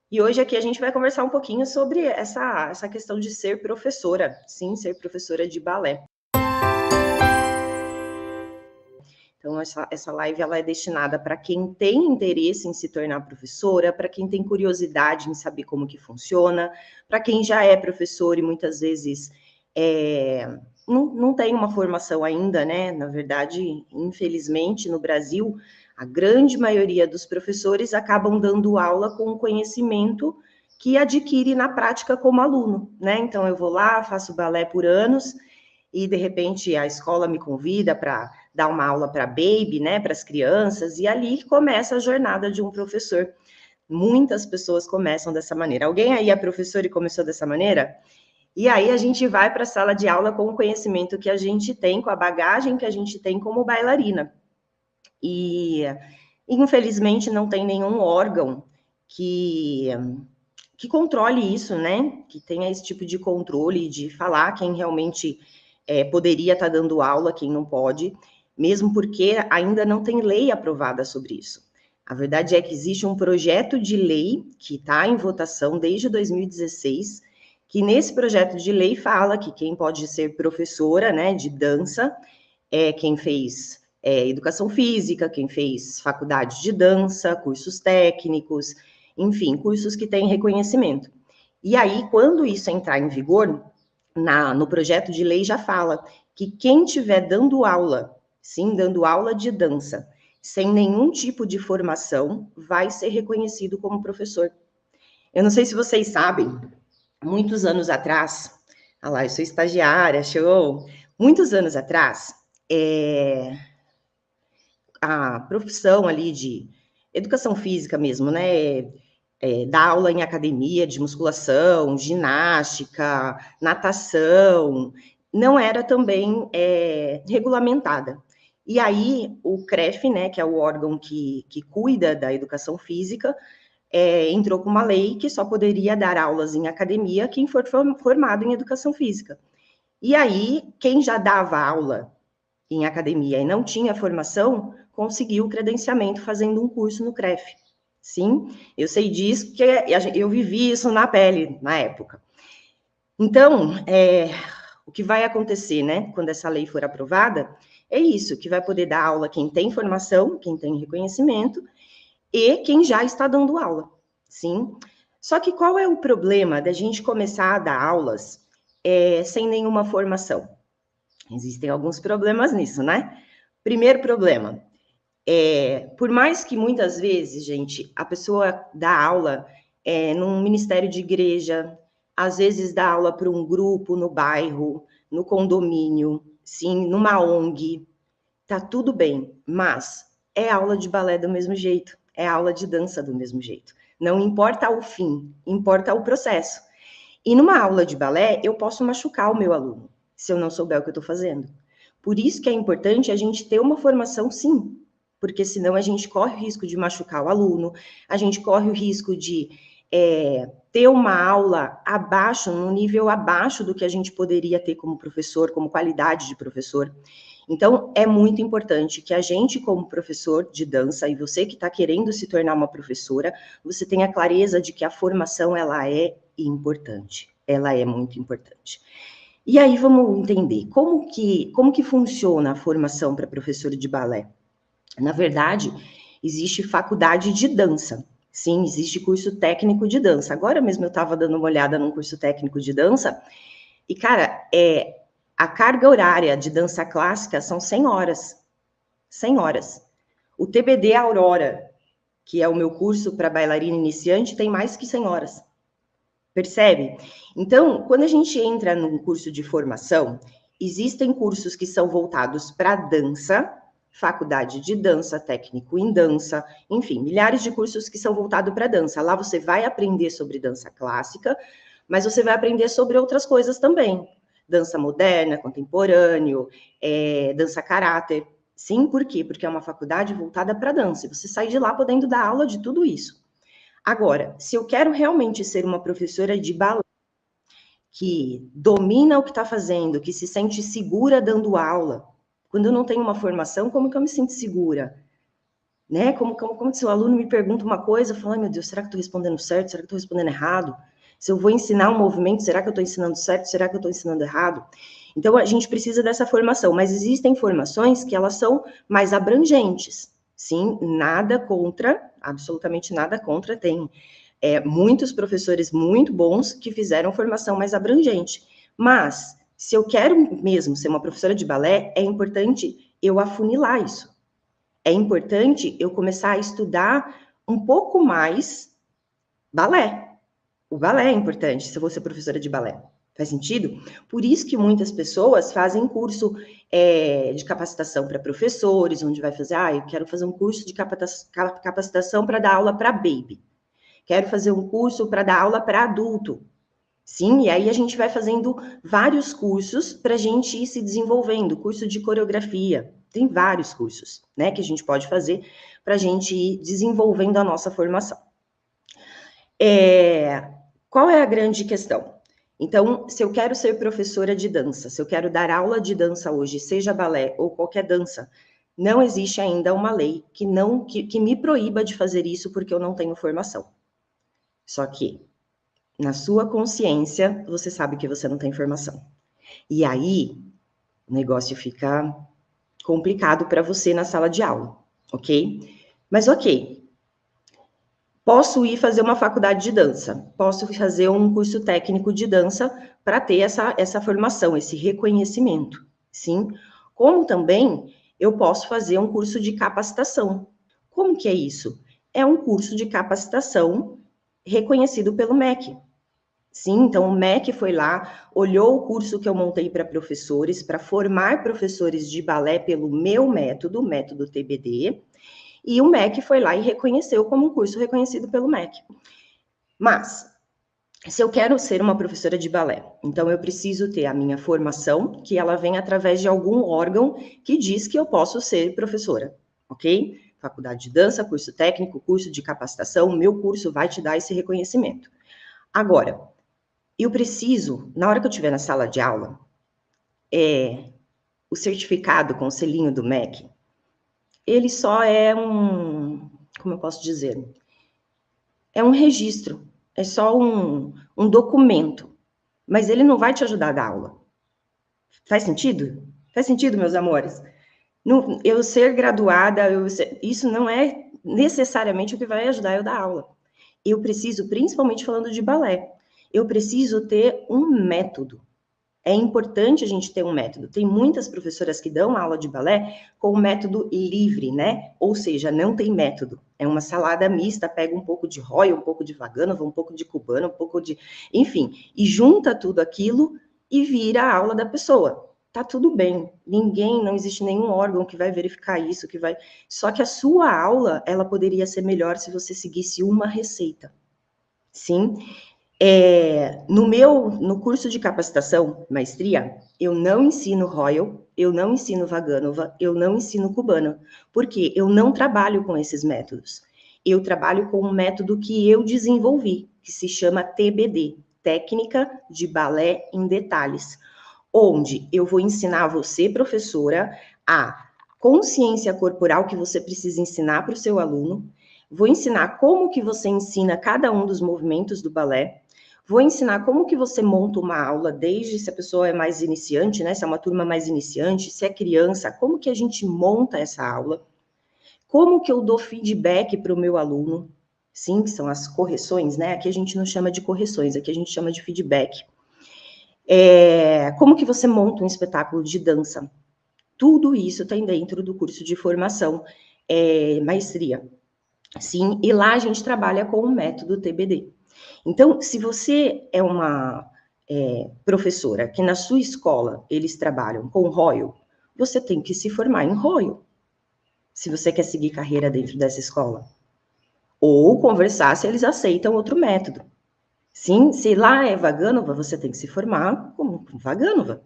E hoje aqui a gente vai conversar um pouquinho sobre essa questão de ser professora, sim, ser professora de balé. Então, essa live ela é destinada para quem tem interesse em se tornar professora, para quem tem curiosidade em saber como que funciona, para quem já é professor e muitas vezes não tem uma formação ainda, né? Na verdade, infelizmente, no Brasil, a grande maioria dos professores acabam dando aula com o conhecimento que adquire na prática como aluno, né? Então, eu vou lá, faço balé por anos, e de repente a escola me convida para dar uma aula para baby, né, para as crianças, e ali começa a jornada de um professor. Muitas pessoas começam dessa maneira. Alguém aí é professor e começou dessa maneira? E aí a gente vai para a sala de aula com o conhecimento que a gente tem, com a bagagem que a gente tem como bailarina. E infelizmente não tem nenhum órgão que controle isso, né? Que tenha esse tipo de controle de falar quem realmente poderia estar dando aula, quem não pode, mesmo porque ainda não tem lei aprovada sobre isso. A verdade é que existe um projeto de lei que está em votação desde 2016, que nesse projeto de lei fala que quem pode ser professora, né, de dança é quem fez educação física, quem fez faculdade de dança, cursos técnicos, enfim, cursos que têm reconhecimento. E aí, quando isso entrar em vigor, no projeto de lei já fala que quem estiver dando aula, sim, dando aula de dança, sem nenhum tipo de formação, vai ser reconhecido como professor. Eu não sei se vocês sabem, muitos anos atrás, ah lá, eu sou estagiária, show, muitos anos atrás, a profissão ali de educação física mesmo, né? Dar aula em academia de musculação, ginástica, natação, não era também regulamentada. E aí o CREF, né, que é o órgão que cuida da educação física, entrou com uma lei que só poderia dar aulas em academia quem for formado em educação física. E aí, quem já dava aula em academia e não tinha formação, conseguiu o credenciamento fazendo um curso no CREF. Sim, eu sei disso, porque eu vivi isso na pele na época. Então, o que vai acontecer, né, quando essa lei for aprovada, é isso, que vai poder dar aula quem tem formação, quem tem reconhecimento, e quem já está dando aula, sim? Só que qual é o problema da gente começar a dar aulas sem nenhuma formação? Existem alguns problemas nisso, né? Primeiro problema, por mais que muitas vezes, gente, a pessoa dá aula num ministério de igreja, às vezes dá aula para um grupo no bairro, no condomínio, sim, numa ONG, tá tudo bem, mas é aula de balé do mesmo jeito, é aula de dança do mesmo jeito. Não importa o fim, importa o processo. E numa aula de balé, eu posso machucar o meu aluno, se eu não souber o que eu estou fazendo. Por isso que é importante a gente ter uma formação, sim, porque senão a gente corre o risco de machucar o aluno, a gente corre o risco de ter uma aula abaixo, num nível abaixo do que a gente poderia ter como professor, como qualidade de professor. Então, é muito importante que a gente, como professor de dança, e você que está querendo se tornar uma professora, você tenha clareza de que a formação, ela é importante. Ela é muito importante. E aí, vamos entender, como que funciona a formação para professor de balé? Na verdade, existe faculdade de dança. Sim, existe curso técnico de dança. Agora mesmo eu estava dando uma olhada num curso técnico de dança, e, cara, a carga horária de dança clássica são 100 horas. 100 horas. O TBD Aurora, que é o meu curso para bailarina iniciante, tem mais que 100 horas. Percebe? Então, quando a gente entra num curso de formação, existem cursos que são voltados para dança, faculdade de dança, técnico em dança, enfim, milhares de cursos que são voltados para dança. Lá você vai aprender sobre dança clássica, mas você vai aprender sobre outras coisas também. Dança moderna, contemporâneo, dança caráter. Sim, por quê? Porque é uma faculdade voltada para dança. Você sai de lá podendo dar aula de tudo isso. Agora, se eu quero realmente ser uma professora de balé, que domina o que está fazendo, que se sente segura dando aula, quando eu não tenho uma formação, como que eu me sinto segura? né? Como se o aluno me pergunta uma coisa, eu falo, ai meu Deus, será que eu estou respondendo certo? Será que eu estou respondendo errado? Se eu vou ensinar um movimento, será que eu estou ensinando certo? Será que eu estou ensinando errado? Então, a gente precisa dessa formação, mas existem formações que elas são mais abrangentes. Sim, nada contra, absolutamente nada contra, tem muitos professores muito bons que fizeram formação mais abrangente. Mas, se eu quero mesmo ser uma professora de balé, é importante eu afunilar isso. É importante eu começar a estudar um pouco mais balé. O balé é importante se eu vou ser professora de balé. Faz sentido? Por isso que muitas pessoas fazem curso de capacitação para professores, onde vai fazer, eu quero fazer um curso de capacitação para dar aula para baby. Quero fazer um curso para dar aula para adulto. Sim, e aí a gente vai fazendo vários cursos para a gente ir se desenvolvendo, curso de coreografia, tem vários cursos, né, que a gente pode fazer para a gente ir desenvolvendo a nossa formação. Qual é a grande questão? Então, se eu quero ser professora de dança, se eu quero dar aula de dança hoje, seja balé ou qualquer dança, não existe ainda uma lei que me proíba de fazer isso porque eu não tenho formação. Só que, na sua consciência, você sabe que você não tem formação. E aí, o negócio fica complicado para você na sala de aula, ok? Mas ok, posso ir fazer uma faculdade de dança, posso fazer um curso técnico de dança para ter essa formação, esse reconhecimento, sim? Como também eu posso fazer um curso de capacitação. Como que é isso? É um curso de capacitação reconhecido pelo MEC. Sim, então o MEC foi lá, olhou o curso que eu montei para professores, para formar professores de balé pelo meu método, método TBD, e o MEC foi lá e reconheceu como um curso reconhecido pelo MEC. Mas, se eu quero ser uma professora de balé, então eu preciso ter a minha formação, que ela vem através de algum órgão que diz que eu posso ser professora, ok? Faculdade de dança, curso técnico, curso de capacitação, o meu curso vai te dar esse reconhecimento. Agora, eu preciso, na hora que eu estiver na sala de aula, o certificado com o selinho do MEC, ele só é como eu posso dizer? É um registro, é só um documento, mas ele não vai te ajudar a dar aula. Faz sentido? Faz sentido, meus amores? Eu ser graduada, isso não é necessariamente o que vai ajudar eu a dar aula. Eu preciso, principalmente falando de balé, eu preciso ter um método. É importante a gente ter um método. Tem muitas professoras que dão aula de balé com o método livre, né? Ou seja, não tem método. É uma salada mista, pega um pouco de Royal, um pouco de Vaganova, um pouco de cubano, um pouco de... Enfim, e junta tudo aquilo e vira a aula da pessoa. Tá tudo bem. Não existe nenhum órgão que vai verificar isso, que vai... Só que a sua aula, ela poderia ser melhor se você seguisse uma receita. Sim? No curso de capacitação, maestria, eu não ensino Royal, eu não ensino Vaganova, eu não ensino cubano, porque eu não trabalho com esses métodos. Eu trabalho com um método que eu desenvolvi, que se chama TBD, Técnica de Balé em Detalhes, onde eu vou ensinar você, professora, a consciência corporal que você precisa ensinar para o seu aluno, vou ensinar como que você ensina cada um dos movimentos do balé, vou ensinar como que você monta uma aula, desde se a pessoa é mais iniciante, né? Se é uma turma mais iniciante, se é criança, como que a gente monta essa aula? Como que eu dou feedback para o meu aluno? Sim, que são as correções, né? Aqui a gente não chama de correções, aqui a gente chama de feedback. Como que você monta um espetáculo de dança? Tudo isso tem dentro do curso de formação, maestria. Sim, e lá a gente trabalha com o método TBD. Então, se você é uma professora que na sua escola eles trabalham com Royal, você tem que se formar em Royal, se você quer seguir carreira dentro dessa escola. Ou conversar se eles aceitam outro método. Sim, se lá é Vaganova, você tem que se formar como Vaganova.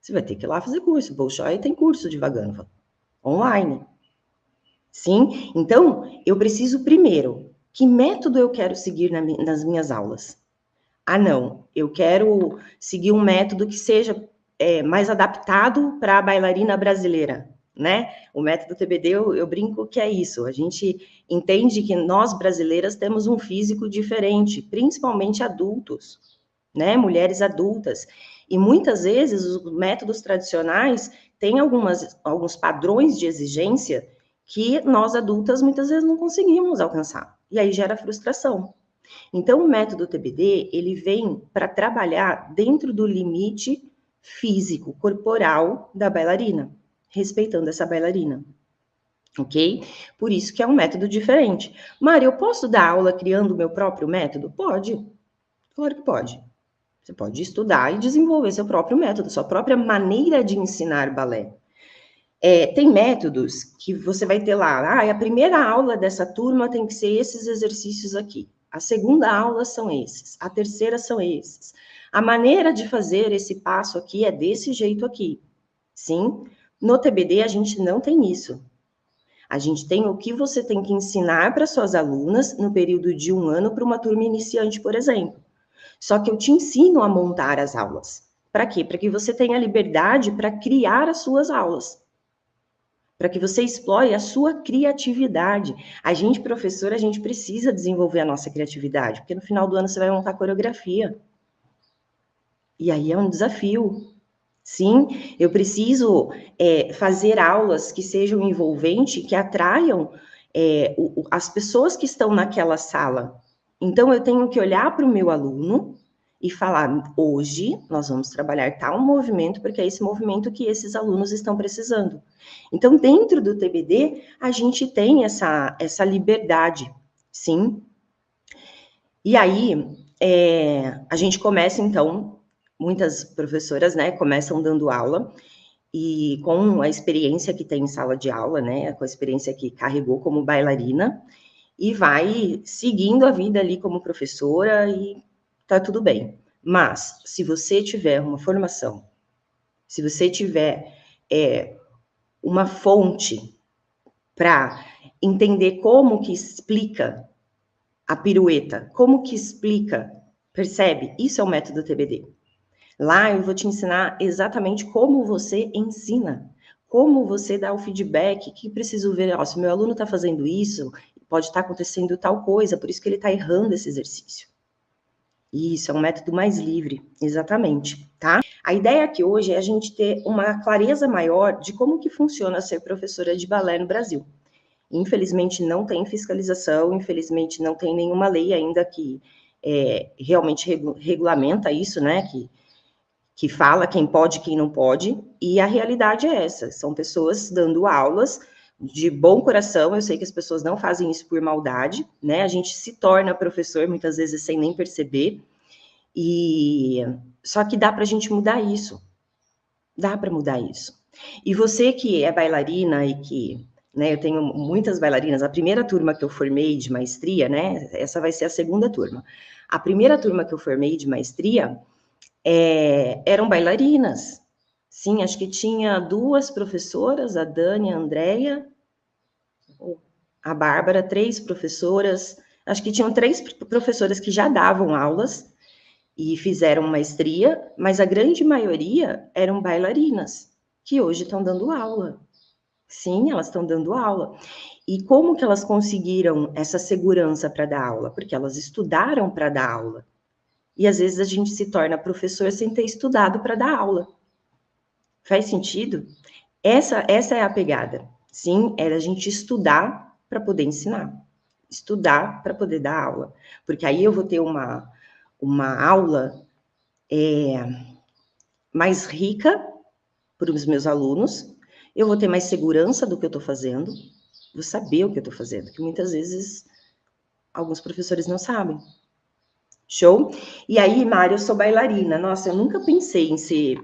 Você vai ter que ir lá fazer curso. Bolshoi tem curso de Vaganova, online. Sim, então, eu preciso primeiro, que método eu quero seguir nas minhas aulas? Não, eu quero seguir um método que seja mais adaptado para a bailarina brasileira. né? O método TBD, eu brinco que é isso. A gente entende que nós, brasileiras, temos um físico diferente, principalmente adultos, né? Mulheres adultas. E muitas vezes os métodos tradicionais têm alguns padrões de exigência que nós adultas muitas vezes não conseguimos alcançar. E aí gera frustração. Então, o método TBD, ele vem para trabalhar dentro do limite físico, corporal da bailarina, respeitando essa bailarina, ok? Por isso que é um método diferente. Mari, eu posso dar aula criando o meu próprio método? Pode, claro que pode. Você pode estudar e desenvolver seu próprio método, sua própria maneira de ensinar balé. Tem métodos que você vai ter lá, a primeira aula dessa turma tem que ser esses exercícios aqui. A segunda aula são esses, a terceira são esses. A maneira de fazer esse passo aqui é desse jeito aqui. Sim, no TBD a gente não tem isso. A gente tem o que você tem que ensinar para suas alunas no período de 1 ano para uma turma iniciante, por exemplo. Só que eu te ensino a montar as aulas. Para quê? Para que você tenha liberdade para criar as suas aulas. Para que você explore a sua criatividade. A gente, professora, a gente precisa desenvolver a nossa criatividade, porque no final do ano você vai montar coreografia. E aí é um desafio. Sim, eu preciso fazer aulas que sejam envolventes, que atraiam as pessoas que estão naquela sala. Então, eu tenho que olhar para o meu aluno e falar, hoje nós vamos trabalhar tal movimento, porque é esse movimento que esses alunos estão precisando. Então, dentro do TBD, a gente tem essa liberdade, sim. E aí, a gente começa, então, muitas professoras, né, começam dando aula, e com a experiência que tem em sala de aula, né, com a experiência que carregou como bailarina, e vai seguindo a vida ali como professora e tá tudo bem. Mas, se você tiver uma formação, se você tiver uma fonte para entender como que explica a pirueta, como que explica, percebe? Isso é o método TBD. Lá eu vou te ensinar exatamente como você ensina, como você dá o feedback, que preciso ver, ó, se o meu aluno está fazendo isso, pode estar acontecendo tal coisa, por isso que ele está errando esse exercício. Isso, é um método mais livre, exatamente, tá? A ideia aqui hoje é a gente ter uma clareza maior de como que funciona ser professora de balé no Brasil. Infelizmente não tem fiscalização, infelizmente não tem nenhuma lei ainda que realmente regulamenta isso, né, que fala quem pode e quem não pode, e a realidade é essa, são pessoas dando aulas de bom coração, eu sei que as pessoas não fazem isso por maldade, né, a gente se torna professor muitas vezes sem nem perceber, e só que dá para a gente mudar isso, dá para mudar isso. E você que é bailarina e que, né, eu tenho muitas bailarinas, a primeira turma que eu formei de maestria, né, essa vai ser a segunda turma, a primeira turma que eu formei de maestria, eram bailarinas. Sim, acho que tinha 2 professoras, a Dani e a Andrea, a Bárbara, 3 professoras, acho que tinham 3 professoras que já davam aulas e fizeram maestria, mas a grande maioria eram bailarinas, que hoje estão dando aula. Sim, elas estão dando aula. E como que elas conseguiram essa segurança para dar aula? Porque elas estudaram para dar aula. E às vezes a gente se torna professor sem ter estudado para dar aula. Faz sentido? Essa é a pegada. Sim, é a gente estudar para poder ensinar. Estudar para poder dar aula. Porque aí eu vou ter uma aula mais rica para os meus alunos, eu vou ter mais segurança do que eu estou fazendo, vou saber o que eu estou fazendo, que muitas vezes alguns professores não sabem. Show? E aí, Mari, eu sou bailarina. Nossa, eu nunca pensei em ser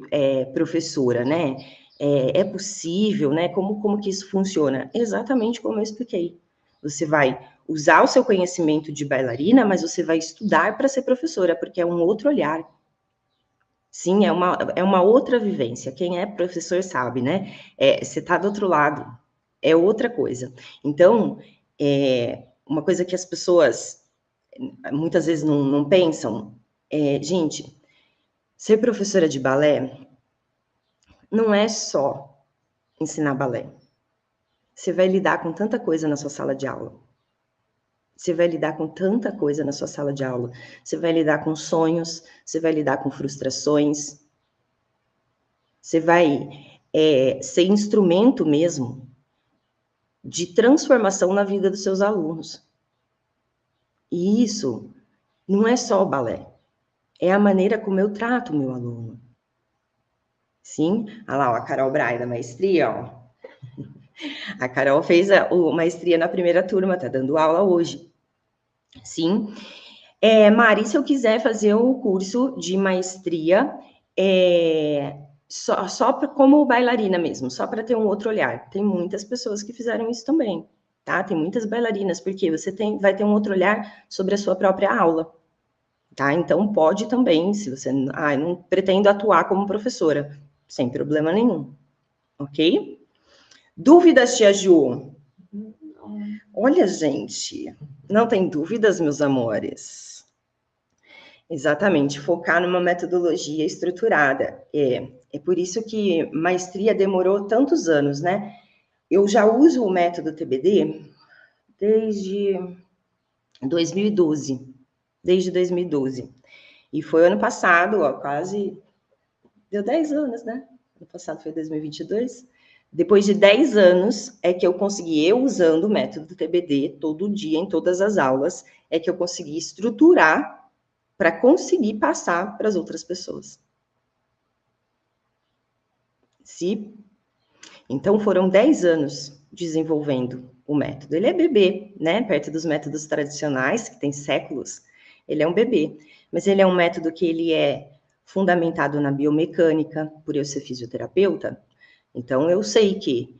professora, né? É possível, né? Como que isso funciona? Exatamente como eu expliquei. Você vai usar o seu conhecimento de bailarina, mas você vai estudar para ser professora, porque é um outro olhar. Sim, é uma outra vivência. Quem é professor sabe, né? Você está do outro lado, é outra coisa. Então, uma coisa que as pessoas muitas vezes não pensam, gente, ser professora de balé não é só ensinar balé. Você vai lidar com tanta coisa na sua sala de aula. Você vai lidar com tanta coisa na sua sala de aula. Você vai lidar com sonhos, você vai lidar com frustrações. Você vai ser instrumento mesmo de transformação na vida dos seus alunos. E isso não é só o balé. É a maneira como eu trato o meu aluno. Sim? Olha lá, ó, a Carol Braga, da maestria, ó. A Carol fez a maestria na primeira turma, tá dando aula hoje. Sim? Mari, se eu quiser fazer o curso de maestria, como bailarina mesmo, só para ter um outro olhar. Tem muitas pessoas que fizeram isso também, tá? Tem muitas bailarinas, porque você vai ter um outro olhar sobre a sua própria aula, tá? Então, pode também, se você... não pretendo atuar como professora, sem problema nenhum, ok? Dúvidas, tia Ju? Olha, gente, não tem dúvidas, meus amores? Exatamente, focar numa metodologia estruturada. É por isso que maestria demorou tantos anos, né? Eu já uso o método TBD desde 2012. Desde 2012. E foi ano passado, ó, quase... Deu 10 anos, né? Ano passado foi 2022. Depois de 10 anos, é que eu consegui, eu usando o método TBD todo dia, em todas as aulas, é que eu consegui estruturar para conseguir passar para as outras pessoas. Então, foram 10 anos desenvolvendo o método. Ele é bebê, né? Perto dos métodos tradicionais, que tem séculos, ele é um bebê. Mas ele é um método que ele é fundamentado na biomecânica, por eu ser fisioterapeuta. Então, eu sei que,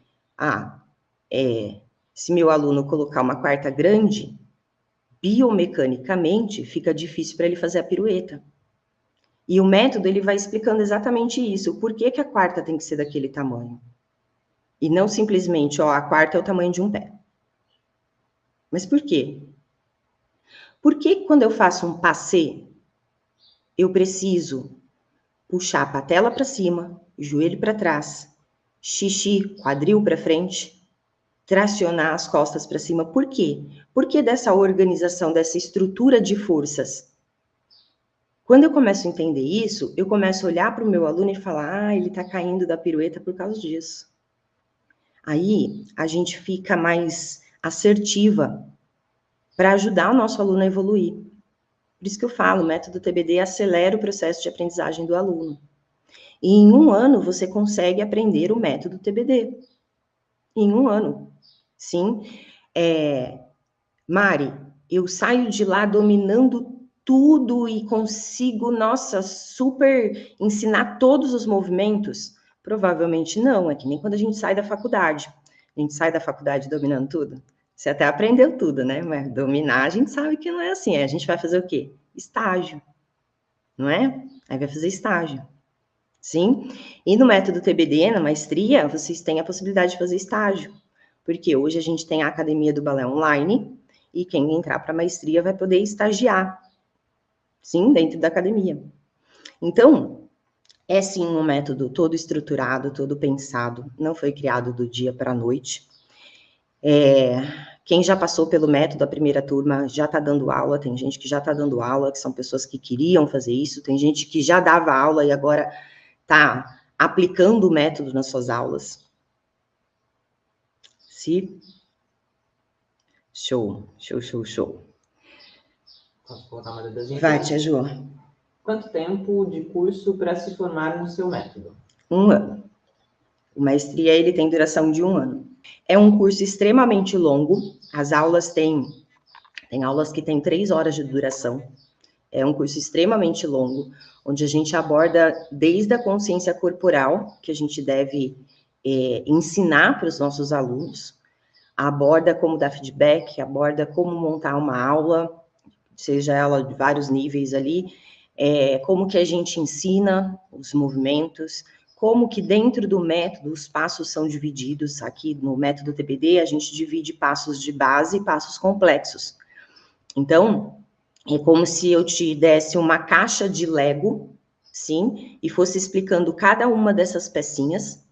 se meu aluno colocar uma quarta grande, biomecanicamente, fica difícil para ele fazer a pirueta. E o método, ele vai explicando exatamente isso. Por que a quarta tem que ser daquele tamanho? E não simplesmente, a quarta é o tamanho de um pé. Mas por quê? Porque quando eu faço um passê, eu preciso puxar a patela para cima, joelho para trás, xixi, quadril para frente, tracionar as costas para cima. Por quê? Porque dessa organização, dessa estrutura de forças. Quando eu começo a entender isso, eu começo a olhar para o meu aluno e falar, ele está caindo da pirueta por causa disso. Aí, a gente fica mais assertiva para ajudar o nosso aluno a evoluir. Por isso que eu falo, o método TBD acelera o processo de aprendizagem do aluno. E em um ano, você consegue aprender o método TBD. Em um ano. Sim. Mari, eu saio de lá dominando tudo e consigo, nossa, super ensinar todos os movimentos? Provavelmente não, é que nem quando a gente sai da faculdade. A gente sai da faculdade dominando tudo. Você até aprendeu tudo, né? Mas dominar, a gente sabe que não é assim. A gente vai fazer o quê? Estágio, não é? Aí vai fazer estágio, sim? E no método TBD, na maestria, vocês têm a possibilidade de fazer estágio. Porque hoje a gente tem a Academia do Balé Online e quem entrar para a maestria vai poder estagiar, sim, dentro da academia. Então, é sim um método todo estruturado, todo pensado, não foi criado do dia para a noite. Quem já passou pelo método, a primeira turma, já está dando aula, tem gente que já está dando aula, que são pessoas que queriam fazer isso, tem gente que já dava aula e agora está aplicando o método nas suas aulas. Sim? Show. Posso colocar uma deduzinha? Vai, tia Ju. Quanto tempo de curso para se formar no seu método? 1 ano. O maestria, ele tem duração de 1 ano. É um curso extremamente longo. As aulas tem aulas que têm 3 horas de duração. É um curso extremamente longo, onde a gente aborda desde a consciência corporal, que a gente deve ensinar para os nossos alunos, aborda como dar feedback, aborda como montar uma aula, seja ela de vários níveis ali, como que a gente ensina os movimentos, como que dentro do método os passos são divididos. Aqui no método TBD, a gente divide passos de base e passos complexos. Então, é como se eu te desse uma caixa de Lego, sim, e fosse explicando cada uma dessas pecinhas,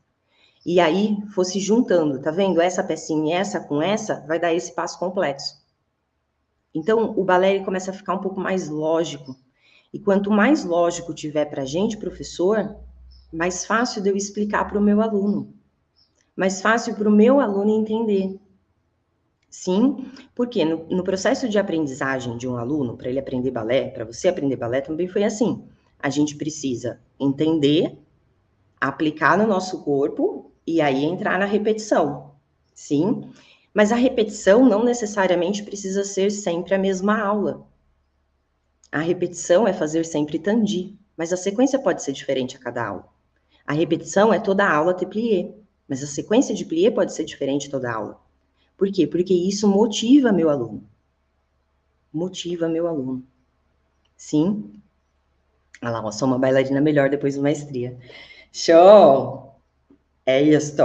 E aí fosse juntando, tá vendo? Essa pecinha e essa com essa vai dar esse passo complexo. Então, o balé ele começa a ficar um pouco mais lógico. E quanto mais lógico tiver para a gente, professor, mais fácil de eu explicar para o meu aluno. Mais fácil para o meu aluno entender. Sim, porque no processo de aprendizagem de um aluno, para ele aprender balé, para você aprender balé, também foi assim. A gente precisa entender, aplicar no nosso corpo e aí entrar na repetição. Sim, mas a repetição não necessariamente precisa ser sempre a mesma aula. A repetição é fazer sempre tandi, mas a sequência pode ser diferente a cada aula. A repetição é toda a aula ter plié, mas a sequência de plié pode ser diferente toda a aula. Por quê? Porque isso motiva meu aluno. Motiva meu aluno. Sim? Olha lá, eu sou uma bailarina melhor depois da maestria. Show! É isso.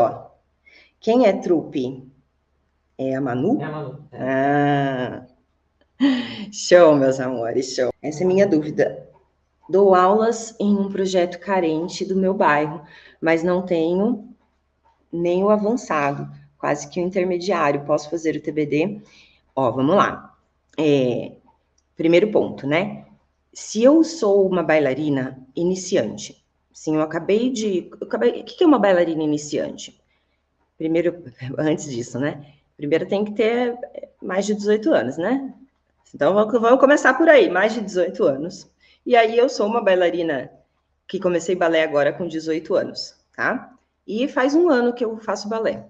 Quem é trupe? É a Manu? É a Manu. Ah, show, meus amores, show. Essa é a minha dúvida. Dou aulas em um projeto carente do meu bairro, mas não tenho nem o avançado, quase que o intermediário. Posso fazer o TBD? Ó, vamos lá. Primeiro ponto, né? Se eu sou uma bailarina iniciante, sim, o que é uma bailarina iniciante? Primeiro, antes disso, né? Primeiro tem que ter mais de 18 anos, né? Então, vamos começar por aí, mais de 18 anos. E aí, eu sou uma bailarina que comecei balé agora com 18 anos, tá? E faz um ano que eu faço balé.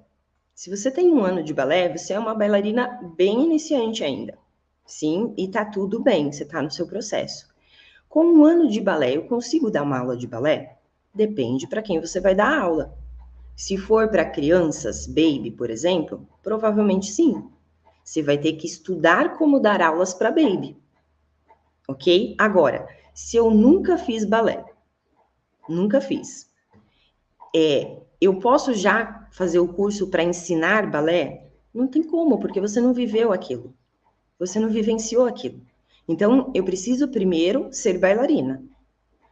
Se você tem um ano de balé, você é uma bailarina bem iniciante ainda. Sim, e tá tudo bem, você tá no seu processo. Com um ano de balé, eu consigo dar uma aula de balé? Depende para quem você vai dar aula. Se for para crianças, baby, por exemplo, provavelmente sim. Você vai ter que estudar como dar aulas para baby. Ok? Agora, se eu nunca fiz balé, nunca fiz, eu posso já fazer o curso para ensinar balé? Não tem como, porque você não viveu aquilo. Você não vivenciou aquilo. Então, eu preciso primeiro ser bailarina.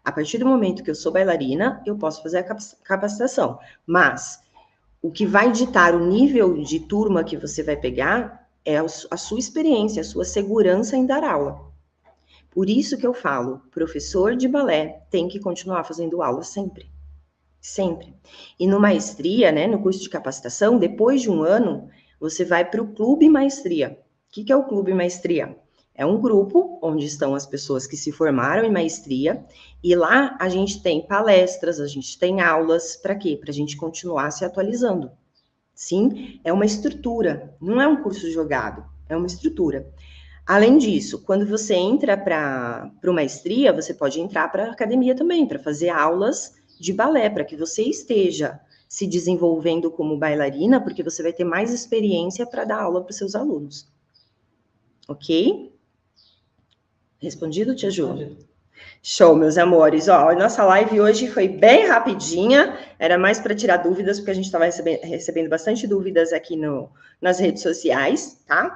A partir do momento que eu sou bailarina, eu posso fazer a capacitação. Mas o que vai ditar o nível de turma que você vai pegar é a sua experiência, a sua segurança em dar aula. Por isso que eu falo, professor de balé tem que continuar fazendo aula sempre. Sempre. E no maestria, né, no curso de capacitação, depois de um ano, você vai para o Clube Maestria. O que é o Clube Maestria? É um grupo onde estão as pessoas que se formaram em maestria, e lá a gente tem palestras, a gente tem aulas, para quê? Para a gente continuar se atualizando. Sim, é uma estrutura, não é um curso jogado, é uma estrutura. Além disso, quando você entra para uma maestria, você pode entrar para a academia também, para fazer aulas de balé, para que você esteja se desenvolvendo como bailarina, porque você vai ter mais experiência para dar aula para os seus alunos. Ok? Respondido, Tia Ju? Respondido. Show, meus amores. Ó, a nossa live hoje foi bem rapidinha, era mais para tirar dúvidas, porque a gente estava recebendo bastante dúvidas aqui nas redes sociais, tá?